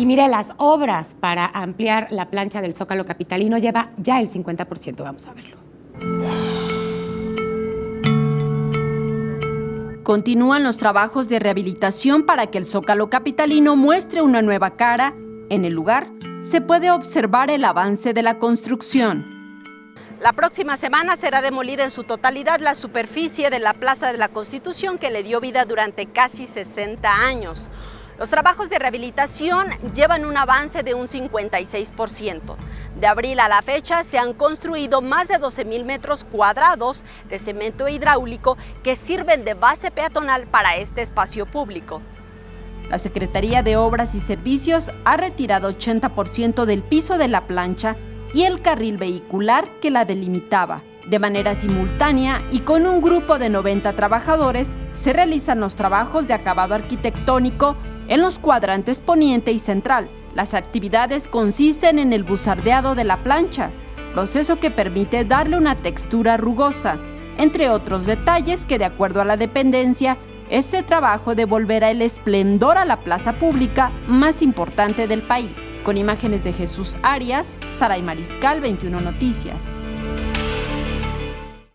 Y mire, las obras para ampliar la plancha del Zócalo capitalino lleva ya el 50%. Vamos a verlo. Continúan los trabajos de rehabilitación para que el Zócalo capitalino muestre una nueva cara. En el lugar se puede observar el avance de la construcción. La próxima semana será demolida en su totalidad la superficie de la Plaza de la Constitución que le dio vida durante casi 60 años. Los trabajos de rehabilitación llevan un avance de un 56%. De abril a la fecha se han construido más de 12,000 metros cuadrados de cemento hidráulico que sirven de base peatonal para este espacio público. La Secretaría de Obras y Servicios ha retirado 80% del piso de la plancha y el carril vehicular que la delimitaba. De manera simultánea y con un grupo de 90 trabajadores, se realizan los trabajos de acabado arquitectónico en los cuadrantes poniente y central. Las actividades consisten en el buzardeado de la plancha, proceso que permite darle una textura rugosa, entre otros detalles que, de acuerdo a la dependencia, este trabajo devolverá el esplendor a la plaza pública más importante del país. Con imágenes de Jesús Arias, Saray Mariscal, 21 Noticias.